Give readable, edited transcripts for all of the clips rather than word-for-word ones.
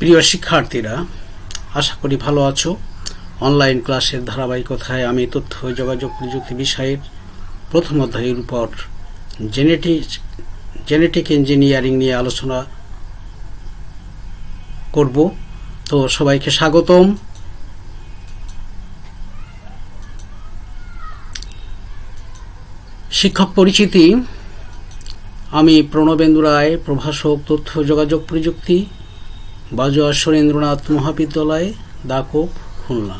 প্রিয় শিক্ষার্থীরা, আশা করি ভালো আছো। অনলাইন ক্লাসের ধারাবাহিকতায় আমি তথ্য যোগাযোগ প্রযুক্তি বিষয়ের প্রথম অধ্যায়ের উপর জেনেটিক ইঞ্জিনিয়ারিং নিয়ে আলোচনা করব। তো সবাইকে স্বাগতম। শিক্ষক পরিচিতি: আমি প্রণবেন্দু রায়, প্রভাষক, তথ্য যোগাযোগ প্রযুক্তি, বাজোয়া সুরেন্দ্রনাথ মহাবিদ্যালয়, দাকোপ, খুলনা।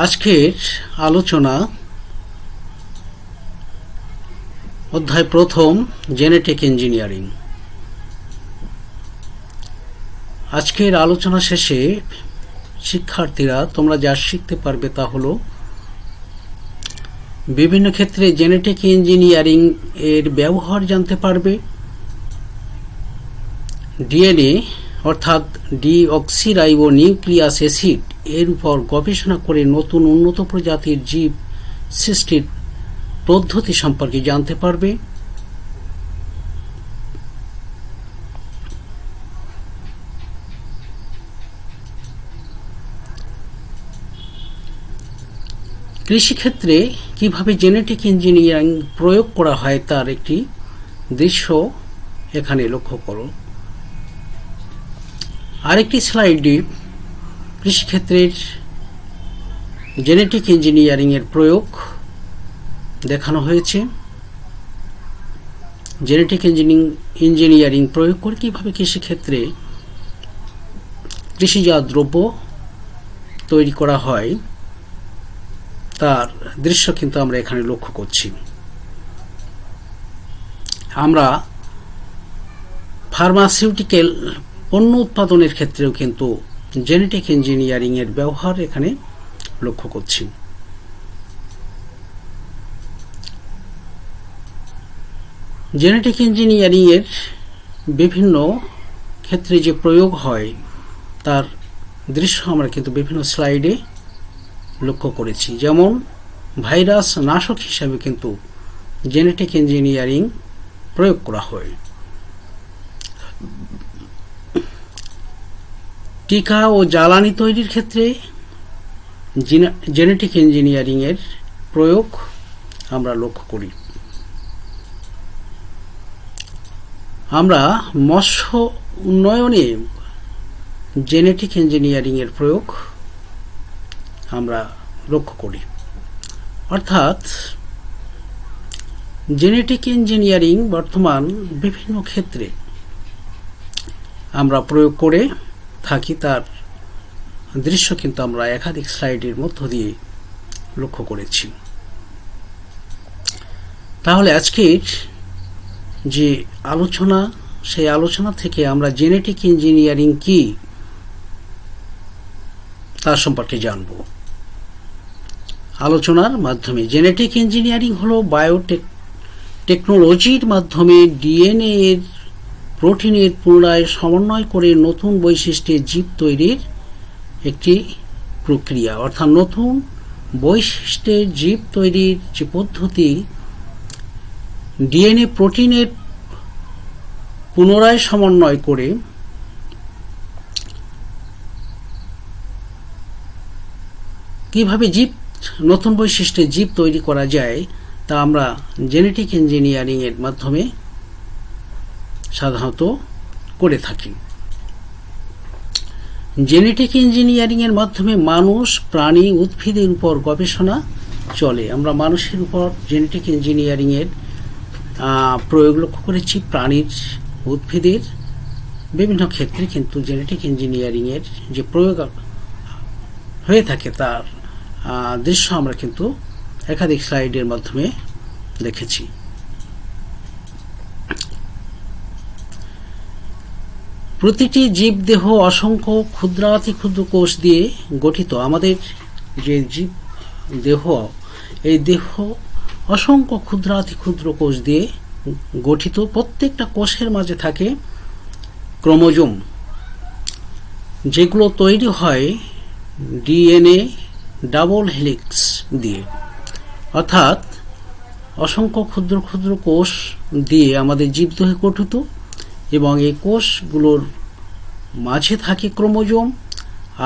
আজকের আলোচনা অধ্যায় প্রথম, জেনেটিক ইঞ্জিনিয়ারিং। আজকের আলোচনা শেষে শিক্ষার্থীরা তোমরা যা শিখতে পারবে তা হলো বিভিন্ন ক্ষেত্রে জেনেটিক ইঞ্জিনিয়ারিং এর ব্যবহার জানতে পারবে, ডিএনএ অর্থাৎ ডিঅক্সিরাইবো নিউক্লিয়াস অ্যাসিড এর উপর গবেষণা করে নতুন উন্নত প্রজাতির জীব সৃষ্টির পদ্ধতি সম্পর্কে জানতে পারবে, কৃষিক্ষেত্রে কিভাবে জেনেটিক ইঞ্জিনিয়ারিং প্রয়োগ করা হয় তার একটি দৃশ্য এখানে লক্ষ্য করো। আরেকটি স্লাইডে কৃষিক্ষেত্রের জেনেটিক ইঞ্জিনিয়ারিং এর প্রয়োগ দেখানো হয়েছে। জেনেটিক ইঞ্জিনিয়ারিং প্রয়োগ করে কিভাবে কৃষিক্ষেত্রে কৃষিজাত দ্রব্য তৈরি করা হয় তার দৃশ্য কিন্তু আমরা এখানে লক্ষ্য করছি। আমরা ফার্মাসিউটিক্যাল পণ্য উৎপাদনের ক্ষেত্রেও কিন্তু জেনেটিক ইঞ্জিনিয়ারিং এর ব্যবহার এখানে লক্ষ্য করছি। জেনেটিক ইঞ্জিনিয়ারিং এর বিভিন্ন ক্ষেত্রে যে প্রয়োগ হয় তার দৃশ্য আমরা কিন্তু বিভিন্ন স্লাইডে লক্ষ্য করেছি। যেমন ভাইরাস নাশক হিসাবে কিন্তু জেনেটিক ইঞ্জিনিয়ারিং প্রয়োগ করা হয়। টিকা ও জ্বালানি তৈরির ক্ষেত্রে জেনেটিক ইঞ্জিনিয়ারিং এর প্রয়োগ আমরা লক্ষ্য করি। আমরা মৎস্য উন্নয়নে জেনেটিক ইঞ্জিনিয়ারিং এর প্রয়োগ আমরা লক্ষ্য করি। অর্থাৎ জেনেটিক ইঞ্জিনিয়ারিং বর্তমান বিভিন্ন ক্ষেত্রে আমরা প্রয়োগ করে থাকি, তার দৃশ্য কিন্তু আমরা একাধিক স্লাইডের মধ্য দিয়ে লক্ষ্য করেছি। তাহলে আজকের যে আলোচনা, সেই আলোচনা থেকে আমরা জেনেটিক ইঞ্জিনিয়ারিং কি তার সম্পর্কে জানব। আলোচনার মাধ্যমে জেনেটিক ইঞ্জিনিয়ারিং হলো বায়োটেকনোলজির মাধ্যমে ডিএনএ এর প্রোটিনের পুনরায় সমন্বয় করে নতুন বৈশিষ্ট্যের জীব তৈরির একটি প্রক্রিয়া। অর্থাৎ নতুন বৈশিষ্ট্যের জীব তৈরির যে পদ্ধতি, ডিএনএ প্রোটিনের পুনরায় সমন্বয় করে কিভাবে নতুন বৈশিষ্ট্যের জীব তৈরি করা যায় তা আমরা জেনেটিক ইঞ্জিনিয়ারিং এর মাধ্যমে সাধারণত করে থাকি। জেনেটিক ইঞ্জিনিয়ারিং এর মাধ্যমে মানুষ, প্রাণী, উদ্ভিদের উপর গবেষণা চলে। আমরা মানুষের উপর জেনেটিক ইঞ্জিনিয়ারিং এর প্রয়োগ লক্ষ্য করেছি। প্রাণীর, উদ্ভিদের বিভিন্ন ক্ষেত্রে কিন্তু জেনেটিক ইঞ্জিনিয়ারিং এর যে প্রয়োগ হয়ে থাকে তার দৃশ্য আমরা কিন্তু একাধিক স্লাইডের মাধ্যমে দেখেছি। প্রতিটি জীব দেহ অসংখ্য ক্ষুদ্রাতি ক্ষুদ্র কোষ দিয়ে গঠিত। আমাদের যে জীব দেহ, এই দেহ অসংখ্য ক্ষুদ্রাতি ক্ষুদ্র কোষ দিয়ে গঠিত। প্রত্যেকটা কোষের মাঝে থাকে ক্রোমোজোম, যেগুলো তৈরি হয় ডিএনএ ডাবল হেলিক্স দিয়ে। অর্থাৎ অসংখ্য ক্ষুদ্র ক্ষুদ্র কোষ দিয়ে আমাদের জীবদেহ গঠিত, এবং এই কোষগুলোর মাঝে থাকে ক্রোমোজোম,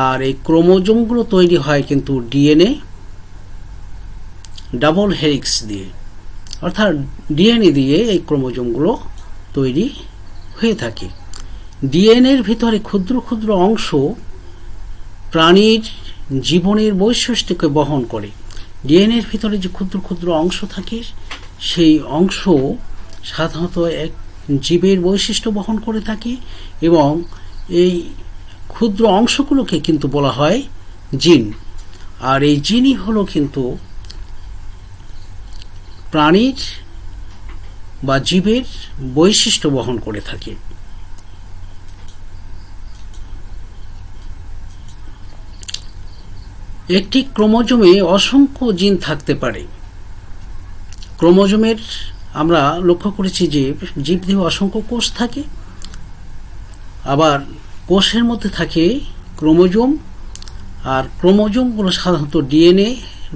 আর এই ক্রোমোজোমগুলো তৈরি হয় কিন্তু ডিএনএ ডাবল হেলিক্স দিয়ে, অর্থাৎ ডিএনএ দিয়ে এই ক্রোমোজোমগুলো তৈরি হয়ে থাকে। ডিএনএর ভিতরে ক্ষুদ্র ক্ষুদ্র অংশ প্রাণীর জীবনের বৈশিষ্ট্যকে বহন করে। ডিএনএর ভিতরে যে ক্ষুদ্র ক্ষুদ্র অংশ থাকে, সেই অংশ সাধারণত এক জীবের বৈশিষ্ট্য বহন করে থাকে, এবং এই ক্ষুদ্র অংশগুলোকে কিন্তু বলা হয় জিন। আর এই জিনই হলো কিন্তু প্রাণীর বা জীবের বৈশিষ্ট্য বহন করে থাকে। একটি ক্রোমোজোমে অসংখ্য জিন থাকতে পারে। ক্রোমোজোমের আমরা লক্ষ্য করেছি যে জীবদেহে অসংখ্য কোষ থাকে, আবার কোষের মধ্যে থাকে ক্রোমোজোম, আর ক্রোমোজোমগুলো সাধারণত ডিএনএ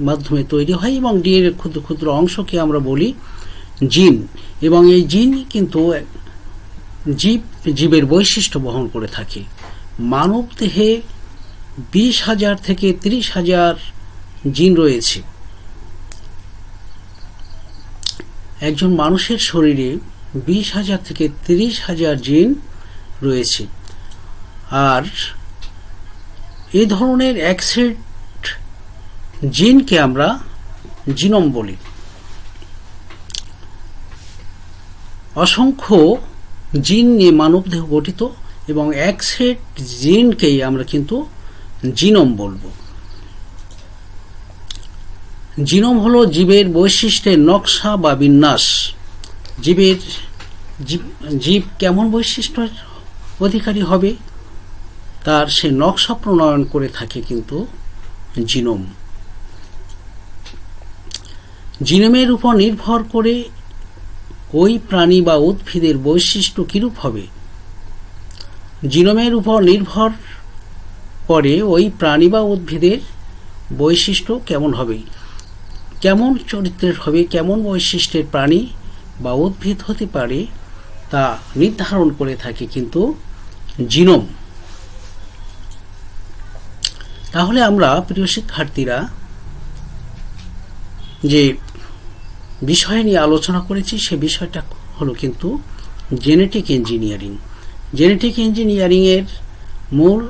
মাধ্যমে তৈরি হয়, এবং ডিএনএর ক্ষুদ্র ক্ষুদ্র অংশকে আমরা বলি জিন। এবং এই জিন কিন্তু জীবের বৈশিষ্ট্য বহন করে থাকে। মানব দেহে 20,000 থেকে 30,000 জিন রয়েছে। একজন মানুষের শরীরে 20,000 থেকে 30,000 জিন রয়েছে। আর এই ধরনের এক সেট জিনকে আমরা জিনোম বলি। অসংখ্য জিন নিয়ে মানবদেহ গঠিত, এবং এক সেট জিনকেই আমরা কিন্তু জিনোম বলবো। জিনোম হলো জীবের বৈশিষ্ট্যের নকশা বা বিন্যাস। জীব কেমন বৈশিষ্ট্যের অধিকারী হবে তার সে নকশা প্রণয়ন করে থাকে কিন্তু জিনোম। জিনোমের উপর নির্ভর করে ওই প্রাণী বা উদ্ভিদের বৈশিষ্ট্য কিরূপ হবে, জিনোমের উপর নির্ভর করে ওই প্রাণী বা উদ্ভিদের বৈশিষ্ট্য কেমন হবে, কেমন চরিত্রের হবে, কেমন বৈশিষ্ট্যের প্রাণী বা উদ্ভিদ হতে পারে তা নির্ধারণ করে থাকে কিন্তু জিনোম। তাহলে আমরা প্রিয় শিক্ষার্থীরা যে বিষয় নিয়ে আলোচনা করেছি সে বিষয়টা হলো কিন্তু জেনেটিক ইঞ্জিনিয়ারিং। জেনেটিক ইঞ্জিনিয়ারিংয়ের মূল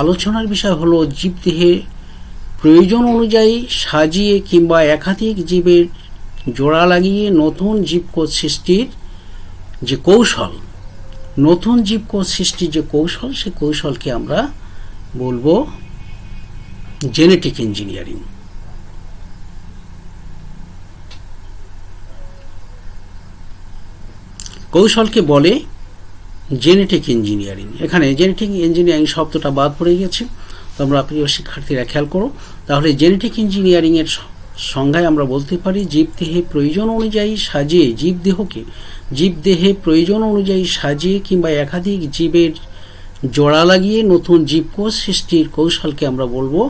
আলোচনার বিষয় হলো জীবদেহে প্রয়োজন অনুযায়ী সাজিয়ে কিংবা একাধিক জীবের জোড়া লাগিয়ে নতুন জীবকোষ সৃষ্টির যে কৌশল, নতুন জীবকোষ সৃষ্টির যে কৌশল, সে কৌশলকে আমরা বলবো জেনেটিক ইঞ্জিনিয়ারিং। কৌশলকে বলে জেনেটিক ইঞ্জিনিয়ারিং। এখানে জেনেটিক ইঞ্জিনিয়ারিং শব্দটা বাদ পড়ে গেছে, তোমরা প্রিয় শিক্ষার্থীরা খেয়াল করো। তাহলে জেনেটিক ইঞ্জিনিয়ারিংয়ের সংজ্ঞায় আমরা বলতে পারি জীবদেহে প্রয়োজন অনুযায়ী সাজিয়ে, জীবদেহে প্রয়োজন অনুযায়ী সাজিয়ে কিংবা একাধিক জীবের জোড়া লাগিয়ে নতুন জীবকোষ সৃষ্টির কৌশলকে আমরা বলবো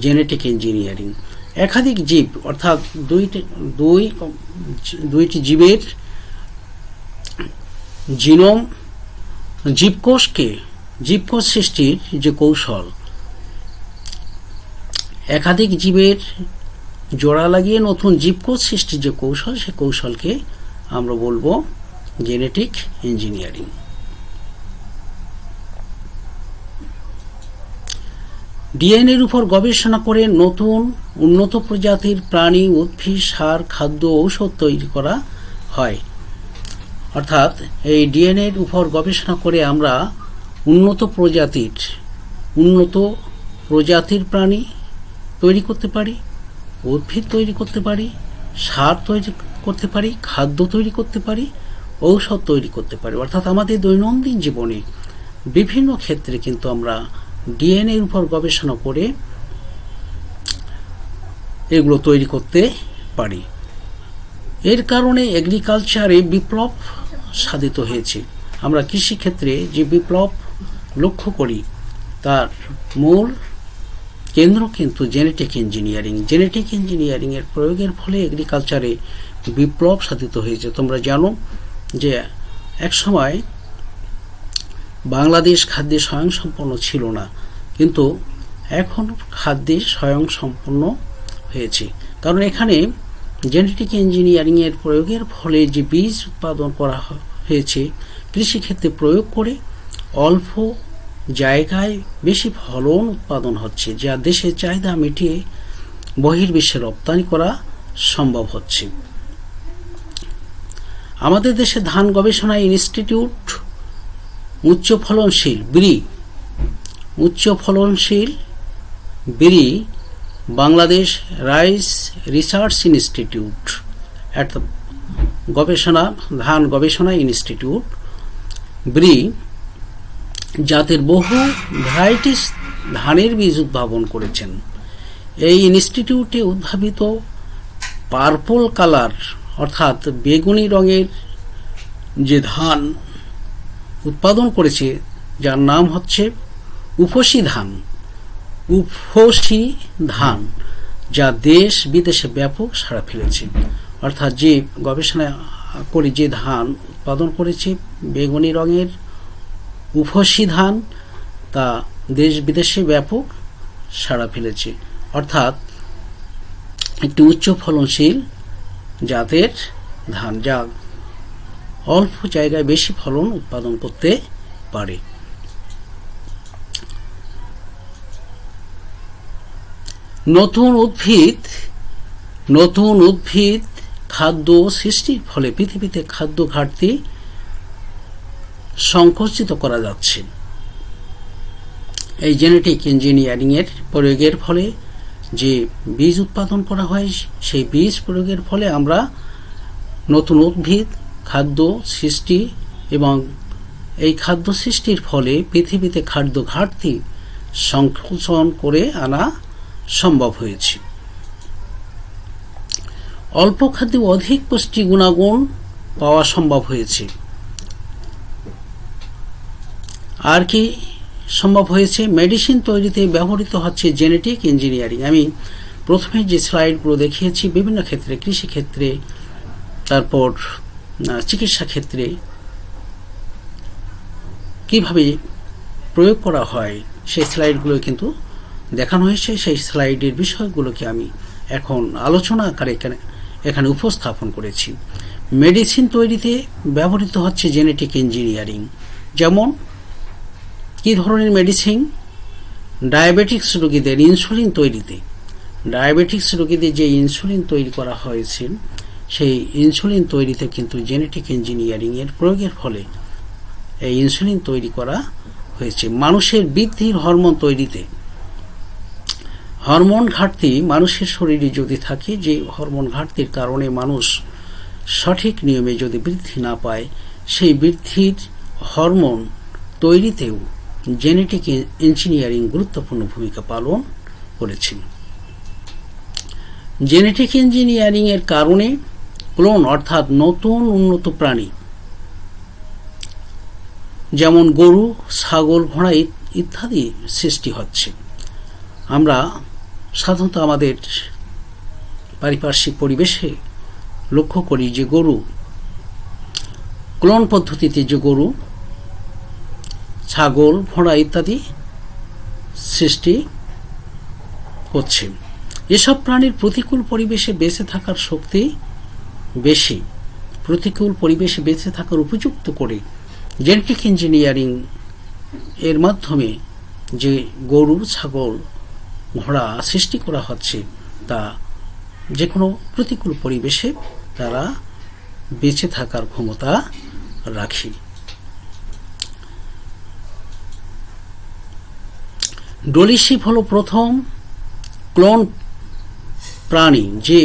জেনেটিক ইঞ্জিনিয়ারিং। একাধিক জীব অর্থাৎ দুইটি জীবের জিনোম, জীবকোষ সৃষ্টির যে কৌশল, একাধিক জীবের জোড়া লাগিয়ে নতুন জীবকোষ সৃষ্টির যে কৌশল, সে কৌশলকে আমরা বলবো জেনেটিক ইঞ্জিনিয়ারিং। ডিএনএর উপর গবেষণা করে নতুন উন্নত প্রজাতির প্রাণী, উদ্ভিদ, সার, খাদ্য, ঔষধ তৈরি করা হয়। অর্থাৎ এই ডিএনএর উপর গবেষণা করে আমরা উন্নত প্রজাতির প্রাণী তৈরি করতে পারি, উদ্ভিদ তৈরি করতে পারি, সার তৈরি করতে পারি, খাদ্য তৈরি করতে পারি, ঔষধ তৈরি করতে পারি। অর্থাৎ আমাদের দৈনন্দিন জীবনে বিভিন্ন ক্ষেত্রে কিন্তু আমরা ডিএনএর উপর গবেষণা করে এগুলো তৈরি করতে পারি। এর কারণে এগ্রিকালচারে বিপ্লব সাধিত হয়েছে। আমরা কৃষিক্ষেত্রে যে বিপ্লব লক্ষ্য করি তার মূল কেন্দ্র কিন্তু জেনেটিক ইঞ্জিনিয়ারিং। জেনেটিক ইঞ্জিনিয়ারিং এর প্রয়োগের ফলে এগ্রিকালচারে বিপ্লব সাধিত হয়েছে। তোমরা জানো যে একসময় বাংলাদেশ খাদ্যে স্বয়ংসম্পন্ন ছিল না, কিন্তু এখন খাদ্যে স্বয়ংসম্পন্ন হয়েছে। কারণ এখানে জেনেটিক ইঞ্জিনিয়ারিং এর প্রয়োগের ফলে যে বীজ উৎপাদন করা হয়েছে, কৃষিক্ষেত্রে প্রয়োগ করে অল্প জায়গায় বেশি ফলন উৎপাদন হচ্ছে, যা দেশের চাহিদা মিটিয়ে বহির্বিশ্বে রপ্তানি করা সম্ভব হচ্ছে। আমাদের দেশে ধান গবেষণা ইনস্টিটিউট উচ্চ ফলনশীল বিরি বাংলাদেশ রাইস রিসার্চ ইনস্টিটিউট ধান গবেষণা ইনস্টিটিউট ব্রি জাতের বহু ভ্যারাইটিস ধানের বীজ উদ্ভাবন করেছেন। এই ইনস্টিটিউটে উদ্ভাবিত পার্পল কালার অর্থাৎ বেগুনি রঙের যে ধান উৎপাদন করেছে, যার নাম হচ্ছে উফশী ধান, যা দেশ বিদেশে ব্যাপক সাড়া ফেলেছে। অর্থাৎ যে গবেষণা করে যে ধান উৎপাদন করেছে বেগুনি রঙের উফশী ধান, তা দেশ বিদেশে ব্যাপক সাড়া ফেলেছে। অর্থাৎ একটি উচ্চ ফলনশীল জাতের ধান, যা অল্প জায়গায় বেশি ফলন উৎপাদন করতে পারে। নতুন উদ্ভিদ খাদ্য সৃষ্টির ফলে পৃথিবীতে খাদ্য ঘাটতি সংকুচিত করা যাচ্ছে। এই জেনেটিক ইঞ্জিনিয়ারিং এর প্রয়োগের ফলে যে বীজ উৎপাদন করা হয়, সেই বীজ প্রয়োগের ফলে আমরা নতুন উদ্ভিদ খাদ্য সৃষ্টি এবং এই খাদ্য সৃষ্টির ফলে পৃথিবীতে খাদ্য ঘাটতি সংকুচন করে আনা সম্ভব হয়েছে। অল্প খাদ্যে অধিক পুষ্টি গুণাগুণ পাওয়া সম্ভব হয়েছে। আর কি সম্ভব হয়েছে? মেডিসিন তৈরিতে ব্যবহৃত হচ্ছে জেনেটিক ইঞ্জিনিয়ারিং। আমি প্রথমে যে স্লাইডগুলো দেখিয়েছি বিভিন্ন ক্ষেত্রে, কৃষিক্ষেত্রে, তারপর চিকিৎসা ক্ষেত্রে কিভাবে প্রয়োগ করা হয় সেই স্লাইডগুলো কিন্তু দেখানো হয়েছে। সেই স্লাইডের বিষয়গুলোকে আমি এখন আলোচনা আকারে এখানে উপস্থাপন করেছি। মেডিসিন তৈরিতে ব্যবহৃত হচ্ছে জেনেটিক ইঞ্জিনিয়ারিং। যেমন কি ধরনের মেডিসিন? ডায়াবেটিক্স রোগীদের ইনসুলিন তৈরিতে, ডায়াবেটিক্স রোগীদের যে ইনসুলিন তৈরি করা হয়েছে, সেই ইনসুলিন তৈরিতে কিন্তু জেনেটিক ইঞ্জিনিয়ারিং এর প্রয়োগের ফলে এই ইনসুলিন তৈরি করা হয়েছে। মানুষের বৃদ্ধির হরমোন তৈরিতে, হরমোন ঘাটতি মানুষের শরীরে যদি থাকে, যে হরমোন ঘাটতির কারণে মানুষ সঠিক নিয়মে যদি বৃদ্ধি না পায়, সেই বৃদ্ধির হরমোন তৈরিতেও জেনেটিক ইঞ্জিনিয়ারিং গুরুত্বপূর্ণ ভূমিকা পালন করেছে। জেনেটিক ইঞ্জিনিয়ারিং এর কারণে ক্লোন অর্থাৎ নতুন উন্নত প্রাণী যেমন গরু, ছাগল, ঘোড়া ইত্যাদি সৃষ্টি হচ্ছে। আমরা সাধারণত আমাদের পারিপার্শ্বিক পরিবেশে লক্ষ্য করি যে গরু ক্লোন পদ্ধতিতে যে গরু, ছাগল, ঘোড়া ইত্যাদি সৃষ্টি করছে। এসব প্রাণীর প্রতিকূল পরিবেশে বেঁচে থাকার শক্তি বেশি। প্রতিকূল পরিবেশে বেঁচে থাকার উপযুক্ত করে জেনেটিক ইঞ্জিনিয়ারিং এর মাধ্যমে যে গরু, ছাগল, ঘোড়া সৃষ্টি করা হচ্ছে, তা যে কোনো প্রতিকূল পরিবেশে তারা বেঁচে থাকার ক্ষমতা রাখে। ডলি শিপ হলো প্রথম ক্লোন প্রাণী, যে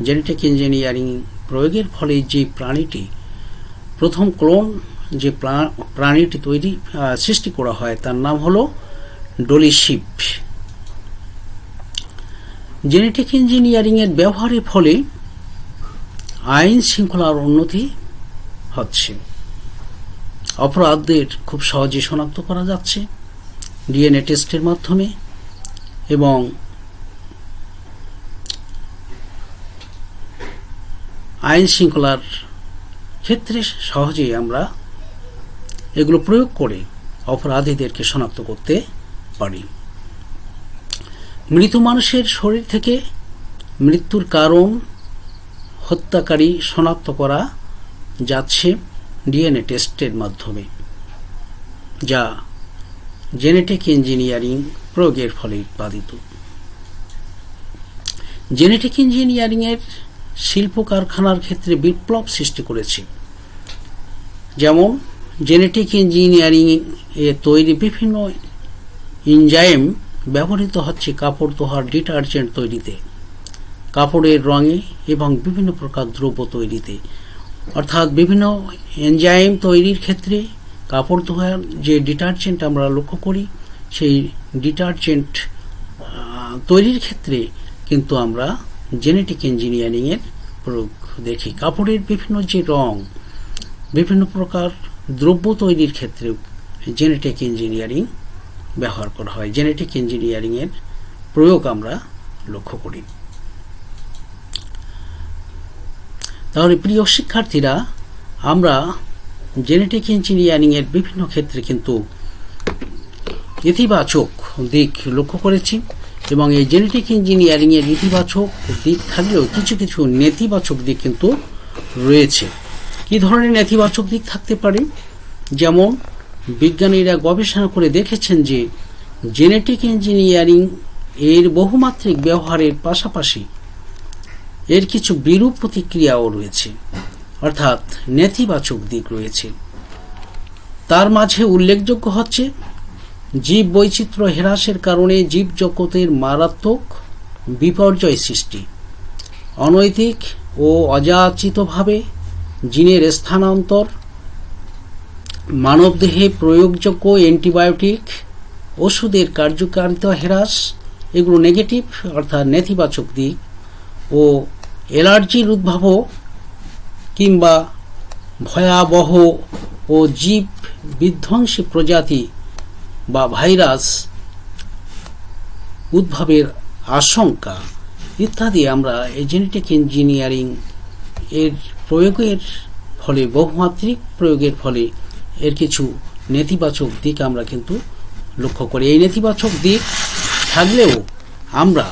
জেনেটিক ইঞ্জিনিয়ারিং প্রয়োগের ফলে যে প্রাণীটি প্রথম ক্লোন যে প্রাণীটি সৃষ্টি করা হয়, তার নাম হলো ডলি শিপ। জেনেটিক ইঞ্জিনিয়ারিং এর ব্যবহারের ফলে আইন শৃঙ্খলার উন্নতি হচ্ছে। অপরাধদের খুব সহজে শনাক্ত করা যাচ্ছে ডিএনএ টেস্টের মাধ্যমে। এবং আইন শৃঙ্খলার ক্ষেত্রে সহজেই আমরা এগুলো প্রয়োগ করে অপরাধীদেরকে শনাক্ত করতে পারি। মৃত মানুষের শরীর থেকে মৃত্যুর কারণ, হত্যাকারী শনাক্ত করা যাচ্ছে ডিএনএ টেস্টের মাধ্যমে, যা জেনেটিক ইঞ্জিনিয়ারিং প্রয়োগের ফলে উৎপাদিত। জেনেটিক ইঞ্জিনিয়ারিংয়ের শিল্প কারখানার ক্ষেত্রে বিপ্লব সৃষ্টি করেছে। যেমন জেনেটিক ইঞ্জিনিয়ারিং এ তৈরি বিভিন্ন এনজাইম ব্যবহৃত হচ্ছে কাপড় ধোয়ার ডিটারজেন্ট তৈরিতে, কাপড়ের রঙে এবং বিভিন্ন প্রকার দ্রব্য তৈরিতে। অর্থাৎ বিভিন্ন এনজাইম তৈরির ক্ষেত্রে কাপড় ধোয়ার যে ডিটারজেন্ট আমরা লক্ষ্য করি, সেই ডিটারজেন্ট তৈরির ক্ষেত্রে কিন্তু আমরা জেনেটিক ইঞ্জিনিয়ারিংয়ের প্রয়োগ দেখি। কাপড়ের বিভিন্ন যে রং, বিভিন্ন প্রকার দ্রব্য তৈরির ক্ষেত্রে জেনেটিক ইঞ্জিনিয়ারিং ব্যবহার করা হয়। জেনেটিক ইঞ্জিনিয়ারিংয়ের প্রয়োগ আমরা লক্ষ্য করি। তাহলে প্রিয় শিক্ষার্থীরা, আমরা জেনেটিক ইঞ্জিনিয়ারিংয়ের বিভিন্ন ক্ষেত্রে কিন্তু ইতিবাচক দিক লক্ষ্য করেছি, এবং এই জেনেটিক ইঞ্জিনিয়ারিংয়ের ইতিবাচক দিক থাকলেও কিছু কিছু নেতিবাচক দিক কিন্তু রয়েছে। কী ধরনের নেতিবাচক দিক থাকতে পারে? যেমন বিজ্ঞানীরা গবেষণা করে দেখেছেন যে জেনেটিক ইঞ্জিনিয়ারিং এর বহুমাত্রিক ব্যবহারের পাশাপাশি এর কিছু বিরূপ প্রতিক্রিয়াও রয়েছে, অর্থাৎ নেতিবাচক দিক রয়েছে। তার মাঝে উল্লেখযোগ্য হচ্ছে জীব বৈচিত্র্য হ্রাসের কারণে জীবজগতের মারাত্মক বিপর্যয় সৃষ্টি, অনৈতিক ও অযাচিতভাবে জিনের স্থানান্তর, মানবদেহে প্রয়োগযোগ্য অ্যান্টিবায়োটিক ওষুধের কার্যকারিতা হ্রাস, এগুলো নেগেটিভ অর্থাৎ নেতিবাচক দিক, ও অ্যালার্জির উদ্ভব কিংবা ভয়াবহ ও জীব বিধ্বংসী প্রজাতি বা ভাইরাস উদ্ভবের আশঙ্কা ইত্যাদি আমরা এই জেনেটিক ইঞ্জিনিয়ারিং এর প্রয়োগের ফলে, বহুমাত্রিক প্রয়োগের ফলে এর কিছু নেতিবাচক দিক আমরা কিন্তু লক্ষ্য করি। এই নেতিবাচক দিক থাকলেও আমরা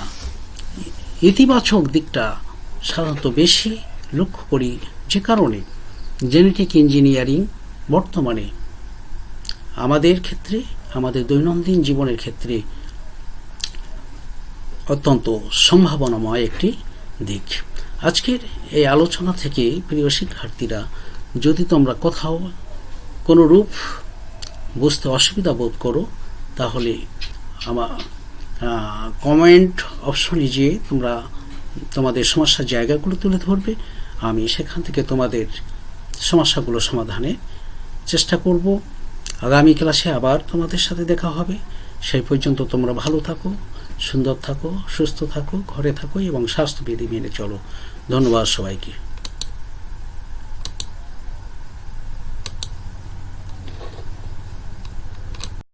ইতিবাচক দিকটা সাধারণত বেশি লক্ষ্য করি, যে কারণে জেনেটিক ইঞ্জিনিয়ারিং বর্তমানে আমাদের ক্ষেত্রে, আমাদের দৈনন্দিন জীবনের ক্ষেত্রে অত্যন্ত সম্ভাবনাময় একটি দিক। আজকের এই আলোচনা থেকে প্রিয় শিক্ষার্থীরা, যদি তোমরা কোথাও কোনো রূপ বুঝতে অসুবিধা বোধ করো, তাহলে আমার কমেন্ট অপশনে যেয়ে তোমরা তোমাদের সমস্যার জায়গাগুলো তুলে ধরবে। আমি সেখান থেকে তোমাদের সমস্যাগুলো সমাধানের চেষ্টা করব। আগামী ক্লাসে আবার তোমাদের সাথে দেখা হবে। সেই পর্যন্ত তোমরা ভালো থাকো, সুন্দর থাকো, সুস্থ থাকো, ঘরে থাকো এবং স্বাস্থ্যবিধি মেনে চলো। ধন্যবাদ সবাইকে।